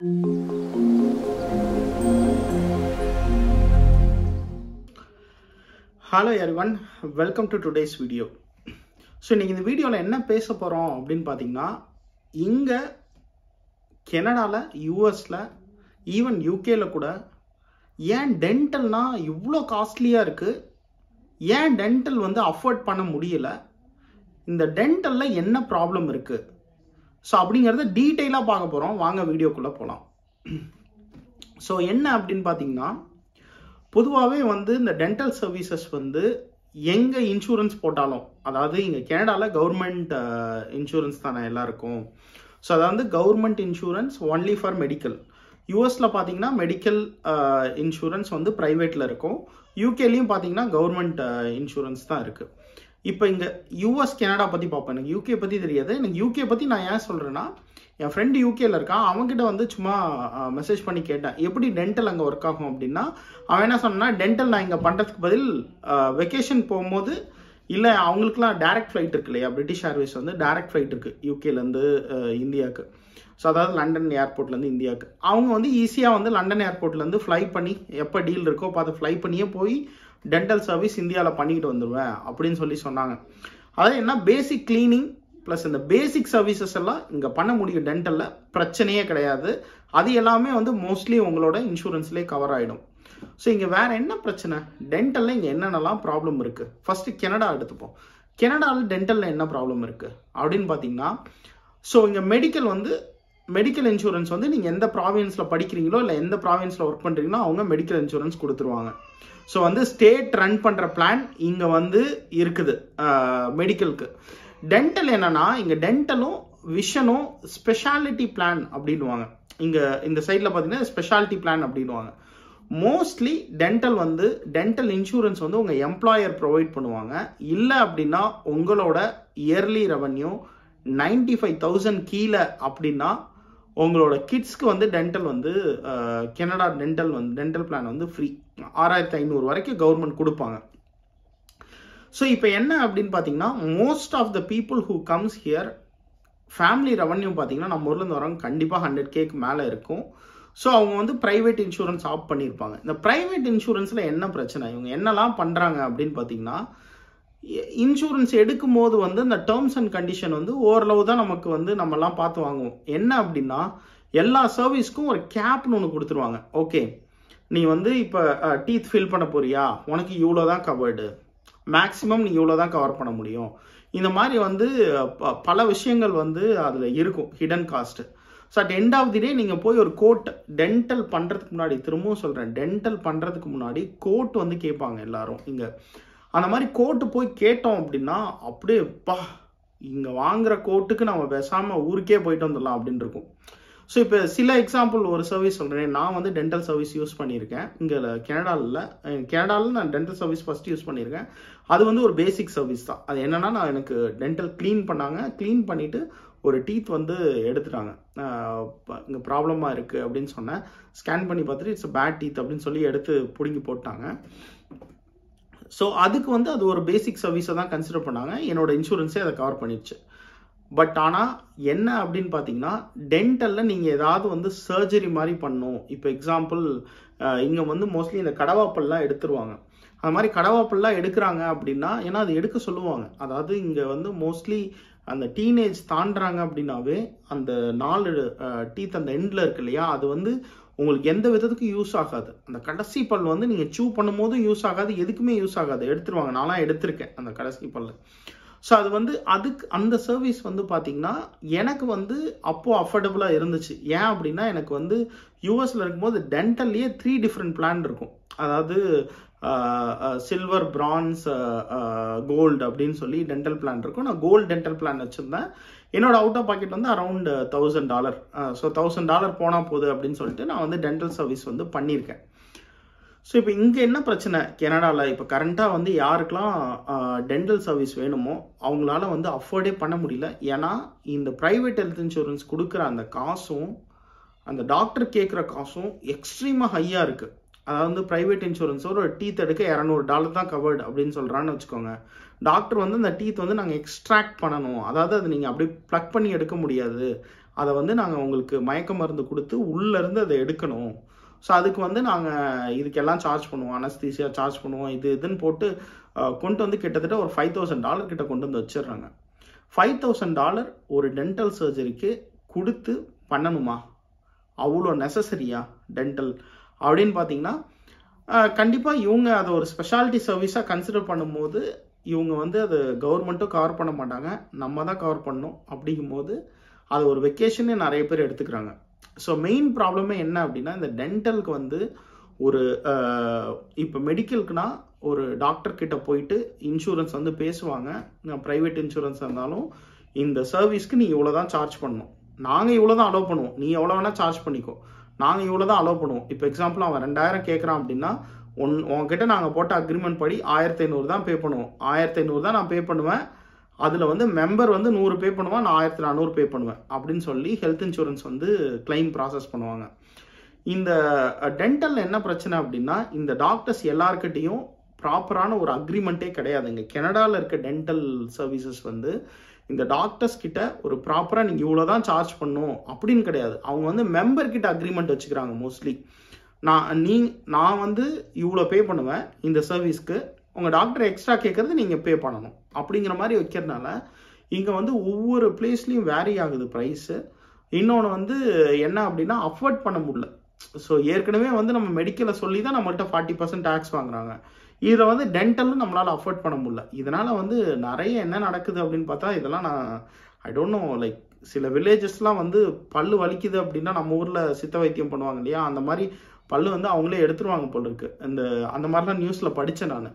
Hello everyone, welcome to today's video. So இன்னைக்கு இந்த வீடியோல என்ன பேச போறோம் அப்படின்னு பாத்தீங்கன்னா, இங்க கனடால, யுஎஸ்ல, ஈவன் யூகேல கூட ஏன் டென்டல்னா இவ்வளோ காஸ்ட்லியா இருக்கு, ஏன் டென்டல் வந்து அஃபோர்ட் பண்ண முடியல, இந்த டென்டல்ல என்ன ப்ராப்ளம் இருக்கு, ஸோ அப்படிங்கிறத டீட்டெயிலாக பார்க்க போறோம். வாங்க வீடியோக்குள்ள போகலாம். ஸோ என்ன அப்படின்னு பார்த்தீங்கன்னா, பொதுவாகவே வந்து இந்த டென்டல் சர்வீசஸ் வந்து எங்கே இன்சூரன்ஸ் போட்டாலும், அதாவது இங்கே கனடாவில் கவர்மெண்ட் இன்சூரன்ஸ் தானே எல்லாருக்கும். ஸோ அதாவது government insurance only for medical. யூஎஸில் பார்த்தீங்கன்னா மெடிக்கல் இன்சூரன்ஸ் வந்து ப்ரைவேட்டில் இருக்கும். யூகேலையும் பார்த்தீங்கன்னா கவர்மெண்ட் இன்சூரன்ஸ் தான் இருக்குது. இப்போ இங்கே யூஎஸ் கனடா பற்றி பார்ப்பேன். எனக்கு யூகே பற்றி தெரியாது. எனக்கு யூகே பற்றி நான் ஏன் சொல்கிறேன்னா, என் ஃப்ரெண்டு யூகேல இருக்கான். அவன்கிட்ட வந்து சும்மா மெசேஜ் பண்ணி கேட்டேன், எப்படி டென்டல் அங்கே ஒர்க் ஆகும் அப்படின்னா. அவன் என்ன சொன்னா, டென்டல் நான் இங்கே பண்ணுறதுக்கு பதில் வெக்கேஷன் போகும்போது, இல்லை அவங்களுக்குலாம் டைரக்ட் ஃப்ளைட் இருக்கு இல்லையா, பிரிட்டிஷ் ஏர்வேஸ் வந்து டைரக்ட் ஃப்ளைட் இருக்குது யூகேலேருந்து இந்தியாவுக்கு. ஸோ அதாவது லண்டன் ஏர்போர்ட்லேருந்து இந்தியாவுக்கு. அவங்க வந்து ஈஸியாக வந்து லண்டன் ஏர்போர்ட்லேருந்து ஃப்ளை பண்ணி, எப்போ டீல் இருக்கோ பார்த்து ஃப்ளை பண்ணியே போய் டென்டல் சர்வீஸ் இந்தியாவில் பண்ணிக்கிட்டு வந்துடுவேன் அப்படின்னு சொல்லி சொன்னாங்க. அதாவது என்ன, பேசிக் கிளீனிங் ப்ளஸ் இந்த பேசிக் சர்வீசஸ் எல்லாம் இங்கே பண்ண முடியும். டென்டலில் பிரச்சனையே கிடையாது. அது எல்லாமே வந்து மோஸ்ட்லி உங்களோட இன்சூரன்ஸ்லேயே கவர் ஆகிடும். ஸோ இங்கே வேற என்ன பிரச்சனை, டென்டலில் இங்கே என்னென்னலாம் ப்ராப்ளம் இருக்குது. ஃபர்ஸ்ட் கனடா எடுத்துப்போம். கனடாவில் டென்டலில் என்ன ப்ராப்ளம் இருக்குது அப்படின்னு பார்த்தீங்கன்னா, ஸோ இங்கே மெடிக்கல் இன்சூரன்ஸ் வந்து நீங்கள் எந்த ப்ராவின்ஸில் படிக்கிறீங்களோ இல்லை எந்த ப்ராவின்ஸில் ஒர்க் பண்ணுறீங்களோ அவங்க மெடிக்கல் இன்சூரன்ஸ் கொடுத்துருவாங்க. ஸோ வந்து ஸ்டேட் ரன் பண்ணுற பிளான் இங்கே வந்து இருக்குது மெடிக்கலுக்கு. டென்டல் என்னன்னா, இங்கே டென்டலும் விஷனும் ஸ்பெஷாலிட்டி பிளான் அப்படின்வாங்க. இங்கே இந்த சைடில் பார்த்தீங்கன்னா ஸ்பெஷாலிட்டி பிளான் அப்படின்வாங்க. மோஸ்ட்லி டென்டல் இன்சூரன்ஸ் வந்து உங்கள் எம்ப்ளாயர் ப்ரொவைட் பண்ணுவாங்க. இல்லை அப்படின்னா உங்களோட இயர்லி ரெவன்யூ 95,000 கீழே அப்படின்னா உங்களோட கிட்ஸ்க்கு வந்து டென்டல் வந்து கனடா டென்டல் பிளான் வந்து ஃப்ரீ. 6,500 வரைக்கும் கவர்மெண்ட் கொடுப்பாங்க. ஸோ இப்போ என்ன அப்படின்னு பார்த்தீங்கன்னா, most of the people who comes here, family revenue பார்த்தீங்கன்னா நம்ம ஊர்லேருந்து வரவங்க கண்டிப்பாக 100Kக்கு மேலே இருக்கும். ஸோ அவங்க வந்து ப்ரைவேட் இன்சூரன்ஸ் ஆப் பண்ணியிருப்பாங்க. இந்த ப்ரைவேட் இன்சூரன்ஸில் என்ன பிரச்சனை, இவங்க என்னெல்லாம் பண்ணுறாங்க அப்படின்னு பார்த்தீங்கன்னா, இன்சூரன்ஸ் எடுக்கும் போது வந்து இந்த டேர்ம்ஸ் அண்ட் கண்டிஷன் வந்து ஓரளவு தான் நமக்கு வந்து நம்மலாம் பார்த்து வாங்குவோம். என்ன அப்படின்னா, எல்லா சர்வீஸ்க்கும் ஒரு கேப்னு ஒன்று கொடுத்துருவாங்க. ஓகே, நீ வந்து இப்போ டீத் ஃபில் பண்ண போறியா, உனக்கு இவ்வளோ தான் கவர்டு, மேக்ஸிமம் நீ இவ்வளோ தான் கவர் பண்ண முடியும். இந்த மாதிரி வந்து பல விஷயங்கள் வந்து அதில் இருக்கும், hidden cost. So at end of the day நீங்கள் போய் ஒரு கோட் டென்டல் பண்ணுறதுக்கு முன்னாடி, திரும்பவும் சொல்கிறேன், டென்டல் பண்ணுறதுக்கு முன்னாடி கோட் வந்து கேட்பாங்க எல்லாரும். இங்கே அந்த மாதிரி கோட்டு போய் கேட்டோம் அப்படின்னா அப்படியே இங்கே வாங்குற கோட்டுக்கு நம்ம பேசாமல் ஊருக்கே போயிட்டு வந்துடலாம் அப்படின்னு இருக்கும். ஸோ இப்போ சில எக்ஸாம்பிள் ஒரு சர்வீஸ் சொல்கிறேன். நான் வந்து டென்டல் சர்வீஸ் யூஸ் பண்ணியிருக்கேன் இங்கே கனடாவில் நான் டென்டல் சர்வீஸ் ஃபஸ்ட்டு யூஸ் பண்ணியிருக்கேன். அது வந்து ஒரு பேசிக் சர்வீஸ் தான். அது என்னென்னா, நான் எனக்கு டென்டல் க்ளீன் பண்ணிவிட்டு ஒரு டீத் வந்து எடுத்துட்டாங்க. இங்கே ப்ராப்ளமாக இருக்குது அப்படின்னு சொன்னேன். ஸ்கேன் பண்ணி பார்த்துட்டு இட்ஸ் பேட் டீத் அப்படின்னு சொல்லி எடுத்து பிடுங்கி போட்டாங்க. ஸோ அதுக்கு வந்து அது ஒரு பேசிக் சர்வீஸை தான் கன்சிடர் பண்ணாங்க. என்னோட இன்சூரன்ஸே அதை கவர் பண்ணிடுச்சு. பட் ஆனால் என்ன அப்படின்னு பார்த்தீங்கன்னா, டென்டலில் நீங்கள் ஏதாவது வந்து சர்ஜரி மாதிரி பண்ணணும். இப்போ எக்ஸாம்பிள் இங்கே வந்து மோஸ்ட்லி இந்த கடவாப்பல்லாம் எடுத்துருவாங்க. அது மாதிரி கடவாப்பல்லாம் எடுக்கிறாங்க அப்படின்னா, ஏன்னா அது எடுக்க சொல்லுவாங்க. அதாவது இங்கே வந்து மோஸ்ட்லி அந்த டீனேஜ் தாண்டுறாங்க அப்படின்னாவே அந்த 4 டீத் அந்த எண்டில் இருக்கு இல்லையா, அது வந்து உங்களுக்கு எந்த விதத்துக்கும் யூஸ் ஆகாது. அந்த கடைசி பல் வந்து நீங்கள் சூ பண்ணும் போதும் யூஸ் ஆகாது, எதுக்குமே யூஸ் ஆகாது, எடுத்துருவாங்க. நான்லாம் எடுத்திருக்கேன் அந்த கடைசி பல். ஸோ அது வந்து அந்த சர்வீஸ் வந்து பார்த்தீங்கன்னா எனக்கு வந்து அப்போது அஃபோர்டபுளாக இருந்துச்சு. ஏன் அப்படின்னா, எனக்கு வந்து யூஎஸில் இருக்கும்போது டென்டல்லையே 3 டிஃப்ரெண்ட் பிளான் இருக்கும். அதாவது சில்வர், பிரான்ஸ், கோல்டு அப்படின்னு சொல்லி டென்டல் பிளான் இருக்கும். நான் கோல்டு டென்டல் பிளான் வச்சுருந்தேன். என்னோட அவுட் ஆஃப் பாக்கெட் வந்து அரௌண்ட் $1,000. ஸோ $1,000 போனால் போகுது அப்படின்னு சொல்லிட்டு நான் வந்து டென்டல் சர்வீஸ் வந்து பண்ணியிருக்கேன். ஸோ இப்போ இங்கே என்ன பிரச்சனை கனடாவில், இப்போ கரண்ட்டாக வந்து யாருக்கெல்லாம் டென்டல் சர்வீஸ் வேணுமோ அவங்களால வந்து அஃபோர்டே பண்ண முடியல. ஏன்னா இந்த ப்ரைவேட் ஹெல்த் இன்சூரன்ஸ் கொடுக்குற அந்த காசும் அந்த டாக்டர் கேட்குற காசும் எக்ஸ்ட்ரீமாக ஹையாக இருக்குது. அதாவது ப்ரைவேட் இன்சூரன்ஸ் ஒரு டீத் எடுக்க $200 தான் கவர்டு அப்படின்னு சொல்கிறான்னு வச்சுக்கோங்க. டாக்டர் வந்து அந்த டீத் வந்து நாங்கள் எக்ஸ்ட்ராக்ட் பண்ணணும், அதாவது அது நீங்கள் அப்படி ப்ளக் பண்ணி எடுக்க முடியாது, அதை வந்து நாங்கள் உங்களுக்கு மயக்க மருந்து கொடுத்து உள்ளேருந்து அதை எடுக்கணும். ஸோ அதுக்கு வந்து நாங்கள் இதுக்கெல்லாம் சார்ஜ் பண்ணுவோம், அனஸ்தீசியா சார்ஜ் பண்ணுவோம், இதுன்னு போட்டு கொண்டு வந்து கிட்டத்தட்ட ஒரு $5,000 கிட்ட கொண்டு வந்து வச்சிடுறாங்க. $5,000 ஒரு டென்டல் சர்ஜரிக்கு கொடுத்து பண்ணணுமா? அவ்வளோ நெசசரியா டென்டல் அப்படின்னு பார்த்தீங்கன்னா, கண்டிப்பாக இவங்க அதை ஒரு ஸ்பெஷாலிட்டி சர்வீஸாக கன்சிடர் பண்ணும்போது இவங்க வந்து அது கவர்மெண்ட்டும் கவர் பண்ண மாட்டாங்க, நம்ம தான் கவர் பண்ணணும். அப்படிங்கும்போது அது ஒரு வெக்கேஷனே நிறைய பேர் எடுத்துக்கிறாங்க. ஸோ மெயின் ப்ராப்ளமே என்ன அப்படின்னா, இந்த டென்டலுக்கு வந்து ஒரு இப்போ மெடிக்கலுக்குனா ஒரு டாக்டர் கிட்ட போயிட்டு இன்சூரன்ஸ் வந்து பேசுவாங்க. ப்ரைவேட் இன்சூரன்ஸ் இருந்தாலும் இந்த சர்வீஸ்க்கு நீ இவ்வளோ தான் சார்ஜ் பண்ணணும், நாங்கள் இவ்வளோ தான் அலோவ் பண்ணுவோம், நீ எவ்வளோ வேணால் சார்ஜ் பண்ணிக்கோ, நாங்கள் இவ்வளோ தான் அலோவ் பண்ணுவோம். இப்போ எக்ஸாம்பிள் அவன் 2,000 கேட்குறான் அப்படின்னா, உங்ககிட்ட நாங்கள் போட்ட அக்ரிமெண்ட் படி 1,500 தான் பே பண்ணுவோம். 1,500 தான் நான் பே பண்ணுவேன். அதில் வந்து மெம்பர் வந்து 100 பே பண்ணுவான், நான் 1,400 பே பண்ணுவேன் அப்படின்னு சொல்லி ஹெல்த் இன்சூரன்ஸ் வந்து கிளைம் ப்ராசஸ் பண்ணுவாங்க. இந்த டென்டல் என்ன பிரச்சனை அப்படின்னா, இந்த டாக்டர்ஸ் எல்லாருக்கிட்டையும் ப்ராப்பரான ஒரு அக்ரிமெண்ட்டே கிடையாதுங்க. கனடாவில் இருக்க டென்டல் சர்வீசஸ் வந்து இந்த டாக்டர்ஸ் கிட்ட ஒரு ப்ராப்பராக நீங்கள் இவ்வளோ தான் சார்ஜ் பண்ணும் அப்படின்னு கிடையாது. அவங்க வந்து மெம்பர் கிட்ட அக்ரிமெண்ட் வச்சுக்கிறாங்க மோஸ்ட்லி. நான் வந்து இவ்வளோ பே பண்ணுவேன் இந்த சர்வீஸ்க்கு, உங்கள் டாக்டர் எக்ஸ்ட்ரா கேட்குறது நீங்கள் பே பண்ணணும் அப்படிங்கிற மாதிரி வைக்கிறதுனால இங்கே வந்து ஒவ்வொரு பிளேஸ்லையும் வேரி ஆகுது ப்ரைஸு. இன்னொன்று வந்து என்ன அப்படின்னா, அஃபோர்ட் பண்ண முடியல. ஸோ ஏற்கனவே வந்து நம்ம மெடிக்கலை சொல்லி தான் நம்மள்கிட்ட 40% டேக்ஸ் வாங்குறாங்க. இதில் வந்து டென்டலும் நம்மளால் அஃபோர்ட் பண்ண முடியல. இதனால் வந்து நிறைய என்ன நடக்குது அப்படின்னு பார்த்தா, இதெல்லாம் நான் ஐ டோன்ட் நோ, லைக் சில வில்லேஜஸ்லாம் வந்து பல்லு வலிக்குது அப்படின்னா நம்ம ஊரில் சித்த வைத்தியம் பண்ணுவாங்க இல்லையா, அந்த மாதிரி பல்லு வந்து அவங்களே எடுத்துருவாங்க போல இருக்கு. அந்த மாதிரிலாம் நியூஸில் படித்தேன். நான்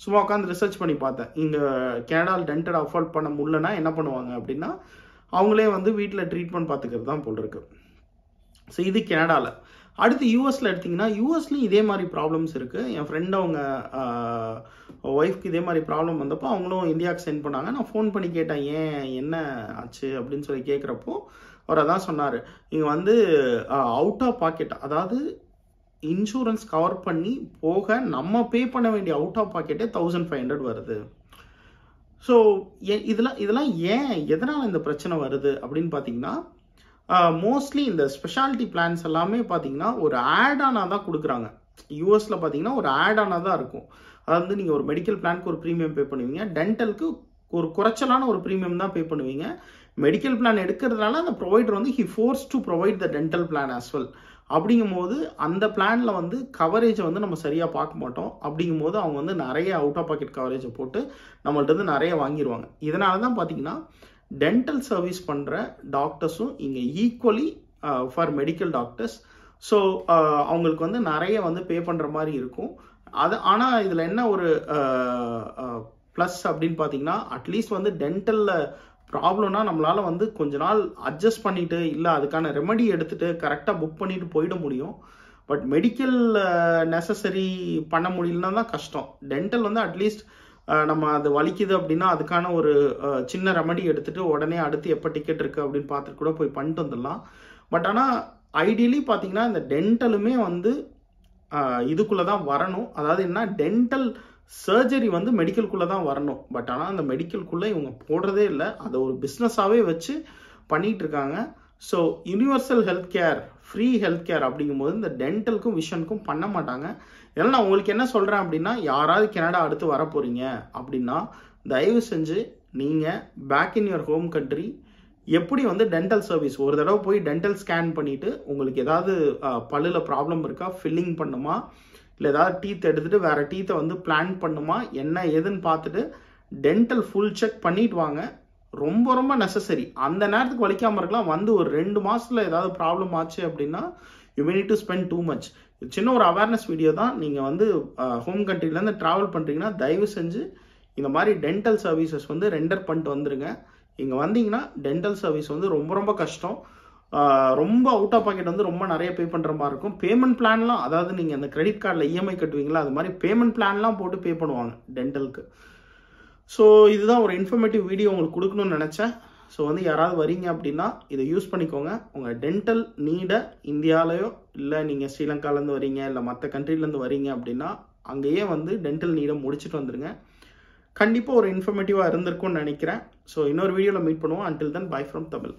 சும்மா உட்காந்து ரிசர்ச் பண்ணி பார்த்தேன். இங்கே கனடாவில் டென்டல் அஃபோர்ட் பண்ண முடியலன்னா என்ன பண்ணுவாங்க அப்படின்னா, அவங்களே வந்து வீட்டில் ட்ரீட்மெண்ட் பார்த்துக்கிறது தான் போல் இருக்கு. ஸோ இது கனடாவில். அடுத்து யூஎஸில் எடுத்திங்கன்னா, யூஎஸ்லேயும் இதே மாதிரி ப்ராப்ளம்ஸ் இருக்குது. என் ஃப்ரெண்ட் அவங்க ஒய்ஃப்க்கு இதே மாதிரி ப்ராப்ளம் வந்தப்போ அவங்களும் இந்தியாவுக்கு சென்ட் பண்ணாங்க. நான் ஃபோன் பண்ணி கேட்டேன், ஏன் என்ன ஆச்சு அப்படின்னு சொல்லி கேட்குறப்போ அவர் அதான் சொன்னார், இங்கே வந்து அவுட் ஆஃப் பாக்கெட், அதாவது இன்சூரன்ஸ் கவர் பண்ணி போக நம்ம பே பண்ண வேண்டிய அவுட் ஆஃப் பாக்கெட்டே 1,500 வருது. ஸோ இதெல்லாம் ஏன், எதனால் இந்த பிரச்சனை வருது அப்படின்னு பார்த்தீங்கன்னா, மோஸ்ட்லி இந்த ஸ்பெஷாலிட்டி பிளான்ஸ் எல்லாமே பார்த்தீங்கன்னா ஒரு ஆட் ஆனாக தான் கொடுக்குறாங்க. யூஎஸில் பார்த்தீங்கன்னா ஒரு ஆட் ஆனாக தான் இருக்கும். அதாவது நீங்கள் ஒரு மெடிக்கல் பிளானுக்கு ஒரு ப்ரீமியம் பே பண்ணுவீங்க, டென்டலுக்கு ஒரு குறைச்சலான ஒரு ப்ரீமியம் தான் பே பண்ணுவீங்க. மெடிக்கல் பிளான் எடுக்கிறதுனால அந்த ப்ரொவைடர் வந்து he force to provide the dental plan as well. அப்படிங்கும்போது அந்த பிளானில் வந்து கவரேஜை வந்து நம்ம சரியாக பார்க்க மாட்டோம். அப்படிங்கும்போது அவங்க வந்து நிறைய அவுட் ஆஃப் பாக்கெட் கவரேஜை போட்டு நம்மள்ட்ட வந்து நிறைய வாங்கிடுவாங்க. இதனால தான் பார்த்தீங்கன்னா டென்டல் சர்வீஸ் பண்ணுற டாக்டர்ஸும் இங்கே equally for medical doctors. So அவங்களுக்கு வந்து நிறைய வந்து பே பண்ணுற மாதிரி இருக்கும். ஆனால் இதில் என்ன ஒரு ப்ளஸ் அப்படின்னு பார்த்தீங்கன்னா, அட்லீஸ்ட் வந்து டென்டலில் ப்ராப்ளம்னா நம்மளால் வந்து கொஞ்ச நாள் அட்ஜஸ்ட் பண்ணிவிட்டு இல்லை அதுக்கான ரெமெடி எடுத்துகிட்டு கரெக்டாக புக் பண்ணிவிட்டு போயிட முடியும். பட் மெடிக்கல் நெசசரி பண்ண முடியலன்னா தான் கஷ்டம். டென்டல் வந்து அட்லீஸ்ட் நம்ம அது வலிக்குது அப்படின்னா அதுக்கான ஒரு சின்ன ரெமெடி எடுத்துகிட்டு உடனே அடுத்து எப்போ டிக்கெட் இருக்குது அப்படின்னு பார்த்துட்டு கூட போய் பண்ணிட்டு வந்துடலாம். பட் ஆனால் ஐடியலி பார்த்தீங்கன்னா இந்த டென்டலுமே வந்து இதுக்குள்ளே தான் வரணும். அதாவது என்ன, டென்டல் சர்ஜரி வந்து மெடிக்கலுக்குள்ளே தான் வரணும். பட் ஆனால் அந்த மெடிக்கலுக்குள்ளே இவங்க போடுறதே இல்லை, அதை ஒரு பிஸ்னஸாகவே வச்சு பண்ணிகிட்டு இருக்காங்க. So universal health care, free health care அப்படிங்கும்போது இந்த டென்டலுக்கும் விஷனுக்கும் பண்ண மாட்டாங்க. இதனால் நான் உங்களுக்கு என்ன சொல்கிறேன் அப்படின்னா, யாராவது கனடா அடுத்து வர போகிறீங்க அப்படின்னா தயவு செஞ்சு நீங்கள் back in your home country எப்படி வந்து டென்டல் சர்வீஸ் ஒரு தடவை போய் டென்டல் ஸ்கேன் பண்ணிவிட்டு உங்களுக்கு ஏதாவது பல்லில் ப்ராப்ளம் இருக்கா, ஃபில்லிங் பண்ணுமா, இல்லை ஏதாவது டீத் எடுத்துகிட்டு வேறு டீத்தை வந்து பிளான் பண்ணுமா, என்ன ஏதுன்னு பார்த்துட்டு டென்டல் ஃபுல் செக் பண்ணிட்டு வாங்க. ரொம்ப ரொம்ப நெசசரி. அந்த நேரத்துக்கு வலிக்காமல் இருக்கலாம். வந்து ஒரு 2 மாதத்தில் ஏதாவது ப்ராப்ளம் ஆச்சு அப்படின்னா you may need to spend too much. சின்ன ஒரு அவேர்னஸ் வீடியோ தான். நீங்கள் வந்து ஹோம் கண்ட்ரிலேருந்து ட்ராவல் பண்ணுறீங்கன்னா தயவு செஞ்சு இந்த மாதிரி டென்டல் சர்வீசஸ் வந்து ரெண்டர் பண்ணிட்டு வந்துருங்க. இங்கே வந்தீங்கன்னா டென்டல் சர்வீஸ் வந்து ரொம்ப ரொம்ப கஷ்டம். ரொம்ப அவுட் ஆஃப் பாக்கெட் வந்து ரொம்ப நிறைய பே பண்ணுற மாதிரி இருக்கும். பேமெண்ட் பிளான்லாம், அதாவது நீங்கள் அந்த கிரெடிட் கார்டில் இஎம்ஐ கட்டுவீங்களா, அது மாதிரி பேமெண்ட் பிளான்லாம் போட்டு பே பண்ணுவாங்க டென்டலுக்கு. ஸோ இதுதான் ஒரு இன்ஃபர்மேட்டிவ் வீடியோ உங்களுக்கு கொடுக்கணும்னு நினச்சேன். ஸோ வந்து யாராவது வரீங்க அப்படின்னா இதை யூஸ் பண்ணிக்கோங்க. உங்கள் டென்டல் நீடை இந்தியாவிலையோ இல்லை நீங்கள் ஸ்ரீலங்காலேருந்து வரீங்க இல்லை மற்ற கண்ட்ரிலேருந்து வரீங்க அப்படின்னா அங்கேயே வந்து டென்டல் நீடை முடிச்சுட்டு வந்துடுங்க. கண்டிப்பாக ஒரு இன்ஃபர்மேட்டிவாக இருந்திருக்கும்னு நினைக்கிறேன். ஸோ இன்னொரு வீடியோவில் மீட் பண்ணுவோம். Until then by from Tamil.